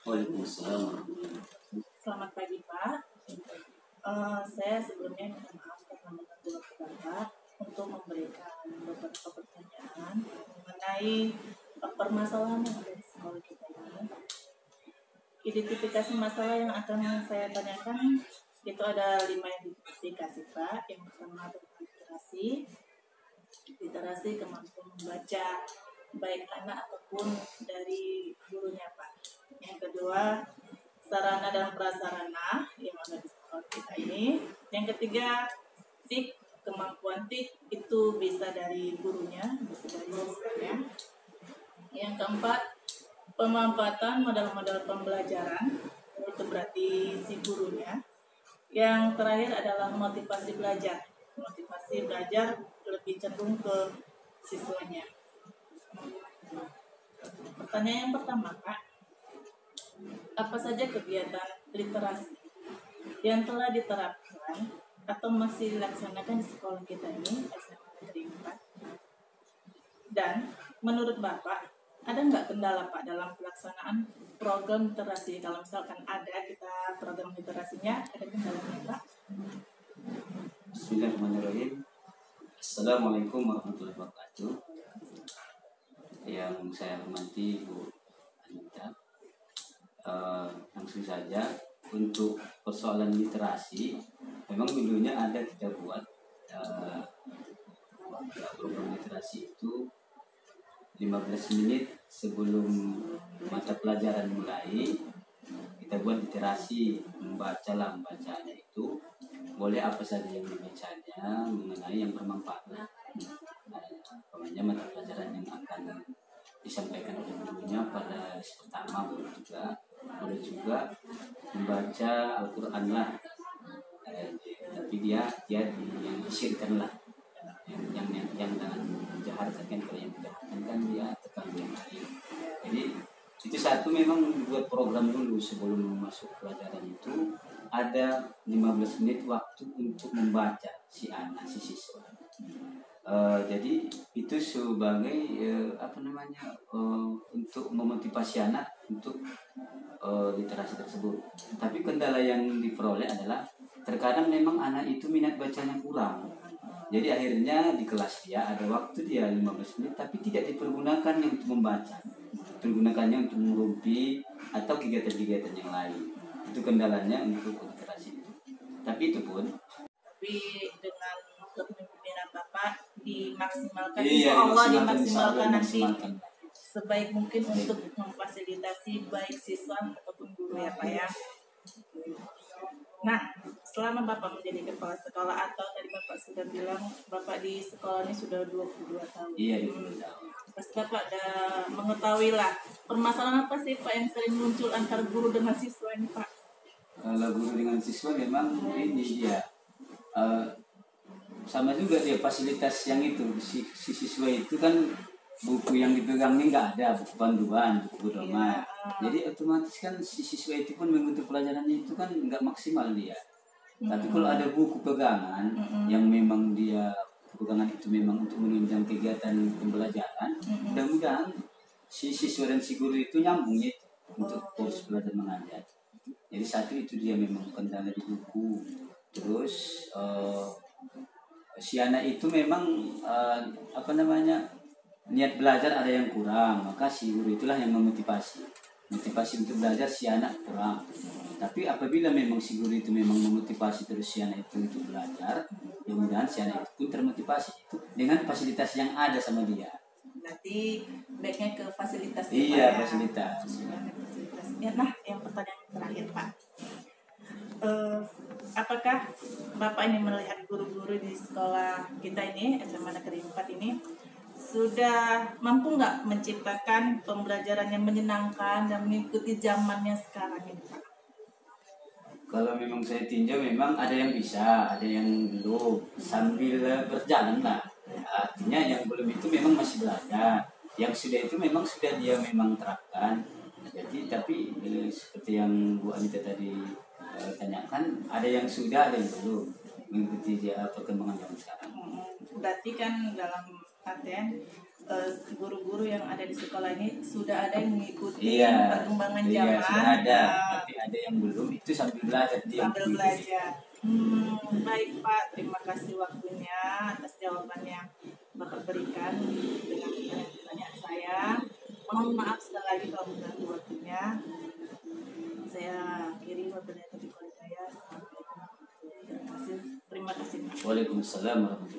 Waalaikumsalam warahmatullahi wabarakatuh. Selamat pagi Pak. Saya sebelumnya minta maaf karena mengganggu waktu Bapak untuk memberikan beberapa pertanyaan mengenai permasalahan yang ada di sekolah kita ini. Identifikasi masalah yang akan saya tanyakan itu ada 5 identifikasi Pak. Yang pertama tentang literasi kemampuan membaca baik anak ataupun dari gurunya Pak. Yang kedua, sarana dan prasarana yang ada di sekolah kita ini. Yang ketiga, kemampuan itu bisa dari gurunya, bisa dari siswanya. Yang keempat, pemanfaatan modal-modal pembelajaran, itu berarti si gurunya. Yang terakhir adalah motivasi belajar. Motivasi belajar lebih cenderung ke siswanya. Pertanyaan yang pertama, Kak, apa saja kegiatan literasi yang telah diterapkan atau masih dilaksanakan di sekolah kita ini, SMA Negeri 4? Dan menurut Bapak, ada nggak kendala Pak dalam pelaksanaan program literasi? Kalau misalkan ada kita program literasinya, ada kendalanya Pak? Bismillahirrahmanirrahim. Assalamualaikum warahmatullahi wabarakatuh. Yang saya hormati Bu Anita, langsung saja untuk persoalan literasi, memang dulunya ada kita buat program literasi itu 15 menit sebelum mata pelajaran mulai. Kita buat literasi, membacanya itu boleh apa saja yang dibacanya mengenai yang bermanfaat. Namanya mata pelajaran yang akan disampaikan oleh gurunya pada pertama, boleh juga membaca Al-Quran lah, tapi dia yang disirkan lah, yang dengan jaharkan. Kalau yang dijaharkan kan dia tekan yang lain. Jadi itu satu, memang buat program dulu sebelum masuk pelajaran itu ada 15 menit waktu untuk membaca si siswa. Jadi itu sebagai untuk memotivasi anak untuk literasi tersebut. Tapi kendala yang diperoleh adalah terkadang memang anak itu minat bacanya kurang. Jadi akhirnya di kelas dia ada waktu dia 15 menit tapi tidak dipergunakan untuk membaca. Digunakannya untuk merumpi atau kegiatan-kegiatan yang lain. Itu kendalanya untuk literasi itu. Tapi itu pun dengan kepemimpinan Bapak dimaksimalkan, insya Allah dimaksimalkan nanti sebaik mungkin untuk memfasilitasi baik siswa ataupun guru ya Pak ya. Nah, selama Bapak menjadi kepala sekolah, atau tadi Bapak sudah bilang Bapak di sekolah ini sudah 22 tahun. Iya, 22 tahun. Pasti Bapak udah mengetahui lah permasalahan apa sih Pak yang sering muncul antar guru dengan siswa ini Pak? Kalau guru dengan siswa memang ini dia sama juga dia fasilitas yang itu si siswa itu kan buku yang dipegang ini nggak ada, buku panduan, buku pedoman. Jadi otomatis kan si siswa itu pun mengikuti pelajarannya itu kan nggak maksimal dia. Tapi kalau ada buku pegangan yang memang dia pegangan itu memang untuk menunjang kegiatan pembelajaran, mudah-mudahan si siswa dan si guru itu nyambung ya untuk proses belajar mengajar. Jadi satu itu dia memang kendala di buku. Terus si anak itu memang niat belajar ada yang kurang, maka si guru itulah yang memotivasi untuk belajar si anak kurang. Tapi apabila memang si guru itu memang memotivasi terus si anak itu untuk belajar, mudah-mudahan si anak itu pun termotivasi itu dengan fasilitas yang ada sama dia. Berarti baiknya ke fasilitas. Iya, fasilitas. Ya, nah, yang pertanyaan terakhir Pak, apakah Bapak ini melihat guru-guru di sekolah kita ini SMA Negeri 4 ini sudah mampu nggak menciptakan pembelajaran yang menyenangkan dan mengikuti zamannya sekarang ini Pak? Kalau memang saya tinjau memang ada yang bisa, ada yang belum, sambil berjalan lah. Artinya yang belum itu memang masih belajar, yang sudah itu memang sudah dia memang terapkan. Jadi tapi seperti yang Bu Anita tadi tanyakan, ada yang sudah, ada yang belum mengikuti perkembangan zaman sekarang. Berarti kan dalam artian guru-guru yang ada di sekolah ini sudah ada yang mengikuti Iya, perkembangan iya zaman. sudah ada, Nah, tapi ada yang belum, itu sambil belajar dia. sambil belajar. Baik Pak, terima kasih waktunya atas jawaban yang Bapak berikan dengan pertanyaan saya. Mohon maaf sekali lagi kalau mengganggu waktunya. Saya akhiri wabillahi taufiq wal hidayah. Assalamualaikum warahmatullahi wabarakatuh. Terima kasih. Waalaikumsalam warahmatullahi wabarakatuh.